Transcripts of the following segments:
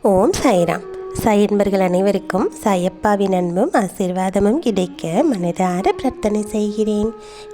ஓம் சாய்ராம். சாய் என்பர்கள் அனைவருக்கும் சாயப்பாவின் அன்பும் ஆசீர்வாதமும் கிடைக்க மனதார பிரார்த்தனை செய்கிறேன்.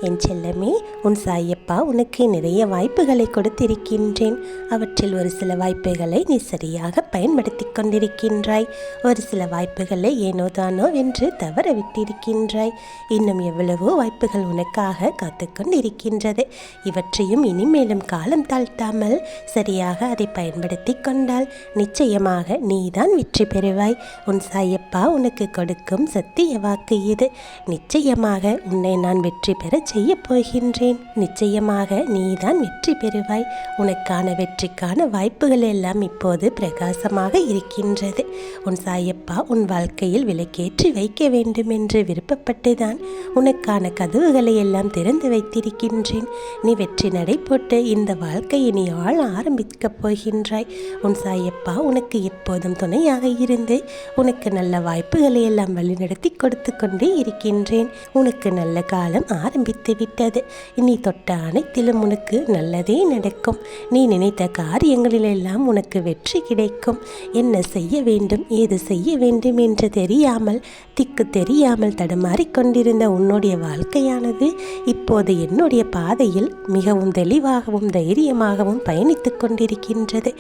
என் செல்லமே, உன் சாயப்பா உனக்கு நிறைய வாய்ப்புகளை கொடுத்திருக்கின்றேன். அவற்றில் ஒரு சில வாய்ப்புகளை நீ சரியாக பயன்படுத்தி கொண்டிருக்கின்றாய். ஒரு சில வாய்ப்புகளை ஏனோ தானோ என்று தவற விட்டிருக்கின்றாய். இன்னும் எவ்வளவோ வாய்ப்புகள் உனக்காக காத்து கொண்டிருக்கின்றது. இவற்றையும் இனிமேலும் காலம் தாழ்த்தாமல் சரியாக அதை பயன்படுத்தி கொண்டால் நிச்சயமாக நீதான் வெற்றி பெறுவாய். உன் சாயப்பா உனக்கு கொடுக்கும் சத்திய வாக்கு இது. நிச்சயமாக உன்னை நான் வெற்றி பெற செய்ய போகின்றேன். நிச்சயமாக நீதான் வெற்றி பெறுவாய். உனக்கான வெற்றிக்கான வாய்ப்புகள் எல்லாம் இப்போது பிரகாசமாக இருக்கின்றது. உன் சாயப்பா உன் வாழ்க்கையில் விளக்கேற்றி வைக்க வேண்டும் என்று விருப்பப்பட்டுதான் உனக்கான கதவுகளை எல்லாம் திறந்து வைத்திருக்கின்றேன். நீ வெற்றி நடை போட்டு இந்த வாழ்க்கையை நீ ஆள ஆரம்பிக்கப் போகின்றாய். உன் சாயப்பா உனக்கு எப்போதும் துணையாக இருந்து உனக்கு நல்ல வாய்ப்புகளை எல்லாம் வழிநடத்தி கொடுத்து கொண்டே இருக்கின்றேன். உனக்கு நல்ல காலம் ஆரம்பித்து விட்டது. நீ தொட்ட அனைத்திலும் உனக்கு நல்லதே நடக்கும். நீ நினைத்த காரியங்களிலெல்லாம் உனக்கு வெற்றி கிடைக்கும். என்ன செய்ய வேண்டும், ஏது செய்ய வேண்டும் என்று தெரியாமல் திக்கு தெரியாமல் தடுமாறிக்கொண்டிருந்த உன்னுடைய வாழ்க்கையானது இப்போது என்னுடைய பாதையில் மிகவும் தெளிவாகவும் தைரியமாகவும் பயணித்து கொண்டிருக்கின்றது.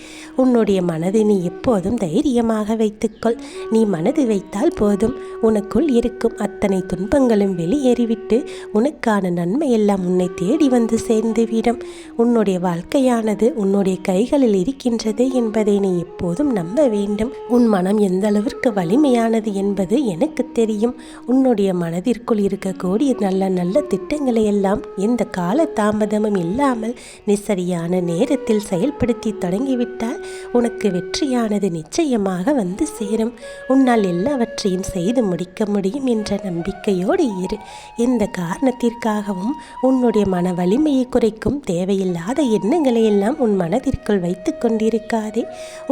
உன்னுடைய மனதை நீ எப்போதும் தைரியமாக வைத்துக்கொள். நீ மனது வைத்தால் போதும், உனக்குள் இருக்கும் அத்தனை துன்பங்களும் வெளியேறிவிட்டு உனக்கான நன்மையெல்லாம் உன்னை தேடி வந்து சேர்ந்துவிடும். உன்னுடைய வாழ்க்கையானது உன்னுடைய கைகளில் இருக்கின்றது என்பதை நீ எப்போதும் நம்ப வேண்டும். உன் மனம் எந்த அளவிற்கு வலிமையானது என்பது எனக்கு தெரியும். உன்னுடைய மனதிற்குள் இருக்கக்கூடிய நல்ல நல்ல திட்டங்களை எல்லாம் எந்த கால தாமதமும் இல்லாமல் நீ சரியான நேரத்தில் செயல்படுத்தி தொடங்கிவிட்டால் உனக்கு வெற்றியானது நிச்சயமாக வந்து சேரும். உன்னால் எல்லாவற்றையும் செய்து முடிக்க முடியும் என்ற நம்பிக்கையோடு இரு. எந்த காரணத்திற்காகவும் உன்னுடைய மன வலிமையை குறைக்கும் தேவையில்லாத எண்ணங்களை எல்லாம் உன் மனதிற்குள் வைத்து கொண்டிருக்காதே.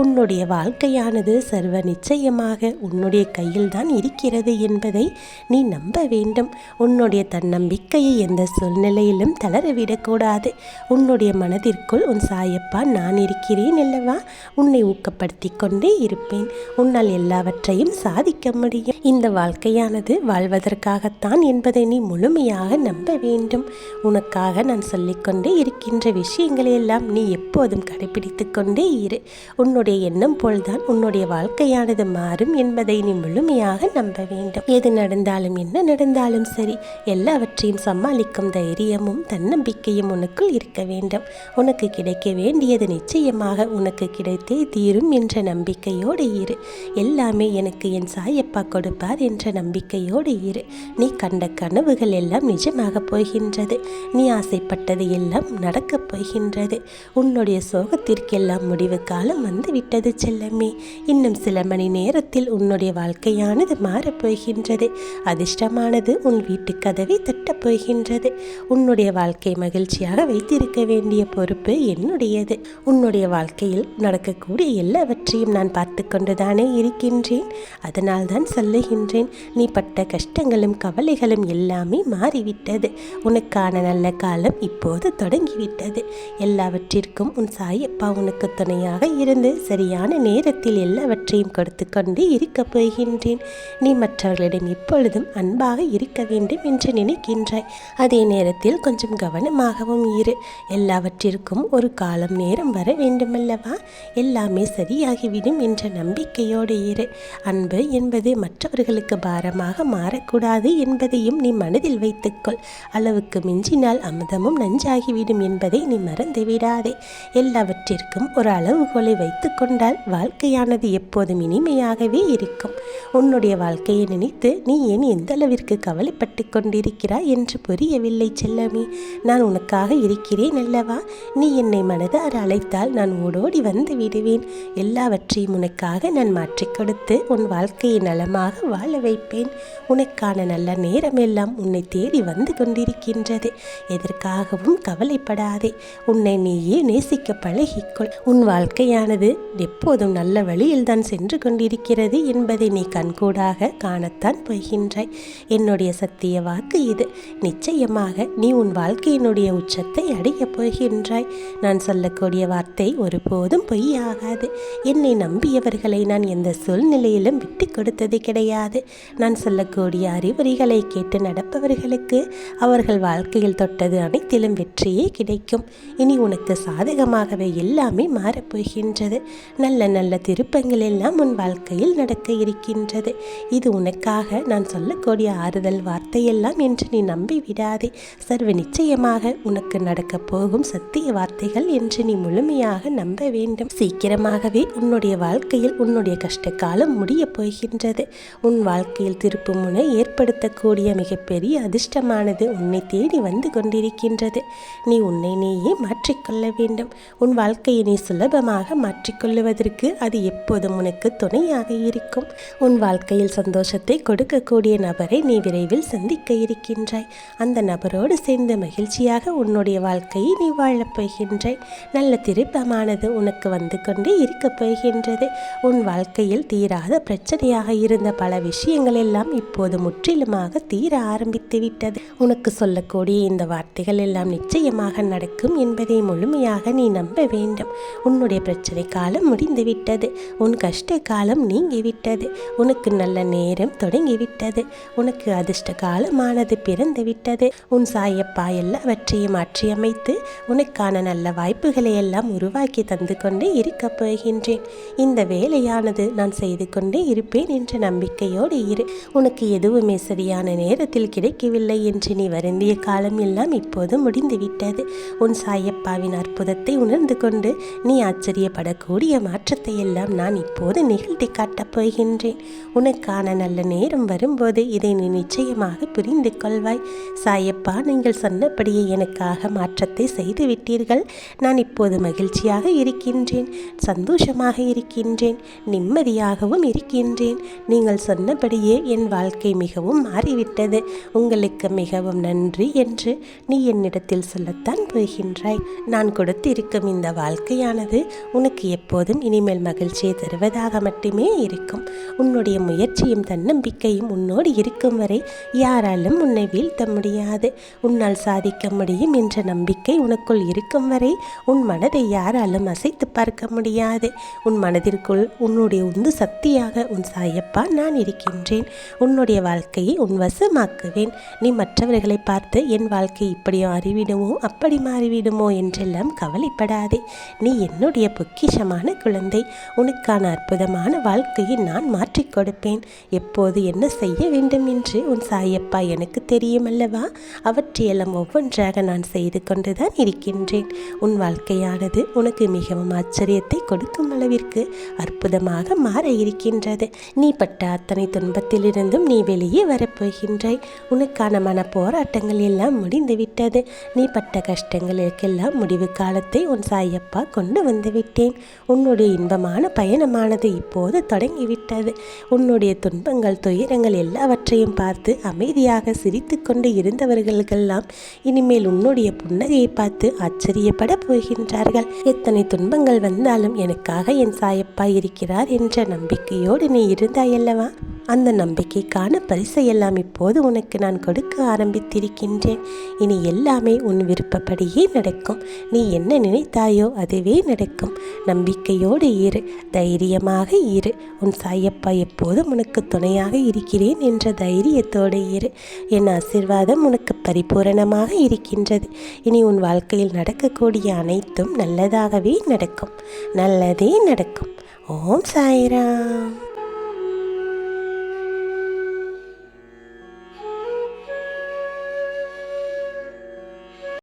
உன்னுடைய வாழ்க்கையானது சர்வ நிச்சயமாக உன்னுடைய கையில்தான் இருக்கிறது என்பதை நீ நம்ப வேண்டும். உன்னுடைய தன்னம்பிக்கையை எந்த சூழ்நிலையிலும் தளரவிடக்கூடாது. உன்னுடைய மனதிற்குள் உன் சாயப்பா நான் இருக்கிறேன் அல்லவா, உன்னை ஊக்கப்படுத்தி கொண்டே இருப்பேன். உன்னால் எல்லாவற்றையும் சாதிக்க முடியும். இந்த வாழ்க்கையானது வாழ்வதற்காகத்தான் என்பதை நீ முழுமையாக நம்ப வேண்டும். உனக்காக நான் சொல்லிக்கொண்டே இருக்கின்ற விஷயங்களை எல்லாம் நீ எப்போதும் கடைபிடித்து கொண்டே இரு. உன்னுடைய எண்ணம் போல்தான் உன்னுடைய வாழ்க்கையானது மாறும் என்பதை நீ முழுமையாக நம்ப வேண்டும். எது நடந்தாலும் என்ன நடந்தாலும் சரி, எல்லாவற்றையும் சமாளிக்கும் தைரியமும் தன்னம்பிக்கையும் உனக்குள் இருக்க வேண்டும். உனக்கு கிடைக்க வேண்டியது நிச்சயமாக உனக்கு கிடைத்தே தீரும் என்ற நம்பிக்கையோடு இரு. எல்லாமே எனக்கு என் சாயப்பா கொடுப்பார் என்ற நம்பிக்கையோடு இரு. நீ கண்ட கனவுகள் எல்லாம் நிஜமாக போகின்றது. நீ ஆசைப்பட்டது எல்லாம் நடக்கப் போகின்றது. உன்னுடைய சோகத்திற்கெல்லாம் முடிவு காலம் வந்து விட்டது செல்லமே. இன்னும் சில மணி நேரத்தில் உன்னுடைய வாழ்க்கையானது மாறப்போகின்றது. அதிர்ஷ்டமானது உன் வீட்டு கதவை தட்டப் போகின்றது. உன்னுடைய வாழ்க்கை மகிழ்ச்சியாக வைத்திருக்க வேண்டிய பொறுப்பு என்னுடையது. உன்னுடைய வாழ்க்கையில் நடக்கக்கூடிய எல்லாவற்றையும் நான் பார்த்து கொண்டுதானே இருக்கின்றேன். அதனால் தான் சொல்லுகின்றேன், நீ பட்ட கஷ்டங்களும் கவலைகளும் எல்லாமே மாறிவிட்டது. உனக்கான நல்ல காலம் இப்போது தொடங்கிவிட்டது. எல்லாவற்றிற்கும் உன் சாயப்பா உனக்கு துணையாக இருந்து சரியான நேரத்தில் எல்லாவற்றையும் கொடுத்து கொண்டு இருக்கப் போகின்றேன். நீ மற்றவர்களிடம் எப்பொழுதும் அன்பாக இருக்க வேண்டும் என்று நினைக்கின்றாய். அதே நேரத்தில் கொஞ்சம் கவனமாகவும் இரு. எல்லாவற்றிற்கும் ஒரு காலம் நேரம் வர வேண்டுமல்லவா, எல்லாமே சரியாகிவிடும் என்ற நம்பிக்கையோடு இரு. அன்பு என்பது மற்றவர்களுக்கு பாரமாக மாறக்கூடாது என்பதையும் நீ மனதில் வைத்துக்கொள். அளவுக்கு மிஞ்சினால் அமிர்தமும் நஞ்சாகிவிடும் என்பதை நீ மறந்து விடாதே. எல்லாவற்றிற்கும் ஒரு அளவுகோலை வைத்து கொண்டால் வாழ்க்கையானது எப்போதும் இனிமையாகவே இருக்கும். உன்னுடைய வாழ்க்கையை நினைத்து நீ ஏன் எந்த அளவிற்கு கவலைப்பட்டு கொண்டிருக்கிறாய் என்று புரியவில்லை செல்லமே. நான் உனக்காக இருக்கிறேன் அல்லவா. நீ என்னை மனதார அழைத்தால் நான் ஓடோடி வந்து விடுவேன். எல்லாவற்றையும் உனக்காக நான் மாற்றிக் கொடுத்து உன் வாழ்க்கையை நலமாக வாழ வைப்பேன். உனக்கான நல்ல நேரமெல்லாம் உன்னை தேடி வந்து கொண்டிருக்கின்றது. எதற்காகவும் கவலைப்படாதே. உன்னை நீயே நேசிக்க பழகிக்கொள். உன் வாழ்க்கையானது எப்போதும் நல்ல வழியில்தான் சென்று கொண்டிருக்கிறது என்பதை நீ கண்கூடாக காணத்தான் போகின்றாய். என்னுடைய சத்திய வாக்கு இது. நிச்சயமாக நீ உன் வாழ்க்கையினுடைய உச்சத்தை அடையப் போகின்றாய். நான் சொல்லக்கூடிய வார்த்தை ஒருபோதும் பொய்யாகாது. என்னை நம்பியவர்களை நான் எந்த சூழ்நிலையிலும் விட்டு கொடுத்தது கிடையாது. நான் சொல்லக்கூடிய அறிவுரைகளை கேட்டு நடப்பவர்களுக்கு அவர்கள் வாழ்க்கையில் தொட்டது அனைத்திலும் வெற்றியே கிடைக்கும். இனி உனக்கு சாதகமாகவே எல்லாமே மாறப்போகின்றது. நல்ல நல்ல திருப்பங்கள் எல்லாம் உன் வாழ்க்கையில் நடக்க இருக்கின்றது. இது உனக்காக நான் சொல்லக்கூடிய ஆறுதல் வார்த்தையெல்லாம் என்று நீ நம்பி விடாதே. சர்வ நிச்சயமாக உனக்கு நடக்கப் போகும் சத்திய வார்த்தைகள் என்று நீ முழுமையாக நம்ப வேண்டும். சீக்கிரமாகவே உன்னுடைய வாழ்க்கையில் உன்னுடைய கஷ்ட காலம் முடிய போகின்றது. உன் வாழ்க்கையில் திருப்பு முனை ஏற்படுத்தக்கூடிய மிகப்பெரிய அதிர்ஷ்டமானது உன்னை தேடி வந்து கொண்டிருக்கின்றது. நீ உன்னை நீயே மாற்றிக்கொள்ள வேண்டும். உன் வாழ்க்கையை நீ சுலபமாக மாற்றிக்கொள்ளுவதற்கு அது எப்போதும் உனக்கு துணையாக இருக்கும். உன் வாழ்க்கையில் சந்தோஷத்தை கொடுக்கக்கூடிய நபரை நீ விரைவில் சந்திக்க இருக்கின்றாய். அந்த நபரோடு சேர்ந்து மகிழ்ச்சியாக உன்னுடைய வாழ்க்கையை நீ வாழப் போகின்றாய். நல்ல திருப்பமானது உனக்கு வந்து கொண்டே இருக்கப் போகின்றது. உன் வாழ்க்கையில் தீராத பிரச்சனையாக இருந்த பல விஷயங்கள் எல்லாம் இப்போது முற்றிலுமாக தீர ஆரம்பித்து விட்டது. உனக்கு சொல்லக்கூடிய இந்த வார்த்தைகள் எல்லாம் நிச்சயமாக நடக்கும் என்பதை முழுமையாக நீ நம்ப வேண்டும். உன்னுடைய பிரச்சனை காலம் முடிந்துவிட்டது. உன் கஷ்ட காலம் நீங்கிவிட்டது. உனக்கு நல்ல நேரம் தொடங்கிவிட்டது. உனக்கு அதிர்ஷ்ட காலமானது பிறந்து விட்டது. உன் சாயப்பா எல்லாவற்றையும் மாற்றியமைத்து உனக்கான நல்ல வாய்ப்புகளை எல்லாம் உருவாக்கி தந்து கொண்டே இருக்கப் போகின்றேன். இந்த வேலையானது நான் செய்து கொண்டே இருப்பேன் என்ற நம்பிக்கையோடு இரு. உனக்கு எதுவுமே சரியான நேரத்தில் கிடைக்கவில்லை என்று நீ வருந்திய காலம் எல்லாம் இப்போது முடிந்துவிட்டது. உன் சாயப்பாவின் அற்புதத்தை உணர்ந்து கொண்டு நீ ஆச்சரியப்படக்கூடிய மாற்றத்தை எல்லாம் நான் இப்போது நிகழ்த்தி காட்டப் போகின்றேன். உனக்கான நல்ல நேரம் வரும்போது இதை நீ நிச்சயமாக புரிந்து கொள்வாய். சாயப்பா, நீங்கள் சொன்னபடியே எனக்காக மாற்றத்தை செய்து விட்டீர்கள். நான் இப்போது மகிழ்ச்சியாக இருக்கின்றேன், சந்தோஷமாக இருக்கின்றேன், நிம்மதியாகவும் இருக்கின்றேன். நீங்கள் சொன்னபடியே என் வாழ்க்கை மிகவும் மாறிவிட்டது. உங்களுக்கு மிகவும் நன்றி என்று நீ என்னிடத்தில் சொல்லத்தான் போகின்றாய். நான் கொடுத்திருக்கும் இந்த வாழ்க்கையானது உனக்கு எப்போதும் இனிமேல் மகிழ்ச்சியை தருவதாக மட்டுமே இருக்கும். உன்னுடைய முயற்சியும் தன்னம்பிக்கையும் உன்னோடு இருக்கும் வரை யாராலும் உன்னை வீழ்த்த முடியாது. உன்னால் சாதிக்க முடியும் என்ற நம்பிக்கை உனக்குள் இருக்கும் வரை உன் மனதை யாராலும் அசைத்து பார்க்க முடியாது. உன் மனதிற்குள் உன்னுடைய உந்து சக்தியாக உன் சாயப்பா நான் இருக்கின்றேன். உன்னுடைய வாழ்க்கையை உன் வசமாக்குவேன். நீ மற்றவர்களை பார்த்து என் வாழ்க்கை இப்படி மாறிவிடுமோ அப்படி மாறிவிடுமோ என்றெல்லாம் கவலைப்படாதே. நீ என்னுடைய பொக்கிஷமான குழந்தை. உனக்கான அற்புதமான வாழ்க்கையை நான் மாற்றிக் கொடுப்பேன். எப்போது என்ன செய்ய வேண்டும் என்று உன் சாயப்பா எனக்கு தெரியும் அல்லவா? அவற்றையெல்லாம் ஒவ்வொன்றாக நான் செய்து கொண்டுதான் இருக்கின்றேன். உன் வாழ்க்கையானது உனக்கு மிகவும் ஆச்சரியத்தை கொடுக்கும் அளவிற்கு அற்புதமாக மாற இருக்கின்றது. நீ பட்ட அத்தனை துன்பத்திலிருந்தும் நீ வெளியே வரப்போகின்றாய். உனக்கான மன போராட்டங்கள் எல்லாம் முடிந்துவிட்டது. நீ பட்ட கஷ்டங்களுக்கெல்லாம் முடிவு காலத்தை உன் சாயப்பா கொண்டு வந்து விட்டேன். உன்னுடைய இன்பமான பயணமானது இப்போது தொடங்கிவிட்டது. உன்னுடைய துன்பங்கள் துயரங்கள் எல்லாவற்றையும் பார்த்து அமைதியாக சிரித்து கொண்டு இருந்தவர்களுக்கெல்லாம் இனிமேல் உன்னுடைய புன்னகையை பார்த்து ஆச்சரியப்பட போகின்றார்கள். எத்தனை துன்பங்கள் வந்தாலும் எனக்காக என் சாயப்பா இருக்கிறார் என்ற நம்பிக்கையோடு நீ இருந்தாயல்லவா? அந்த நம்பிக்கைக்கான பரிசையெல்லாம் இப்போது உனக்கு நான் கொடுக்க ஆரம்பித்திருக்கின்றேன். இனி எல்லாமே உன் விருப்பப்படியே நடக்கும். நீ என்ன நினைத்தாயோ அதுவே நடக்கும். நம்பிக்கையோடு இரு, தைரியமாக இரு. உன் சாயப்பா எப்போதும் உனக்கு துணையாக இருக்கிறேன் என்ற தைரியத்தோடு இரு. என் ஆசீர்வாதம் உனக்கு பரிபூரணமாக இருக்கின்றது. இனி உன் வாழ்க்கையில் நடக்கக்கூடிய அனைத்தும் நல்லதாகவே நடக்கும். நல்லதே நடக்கும். ஓம் சாய்ராம்.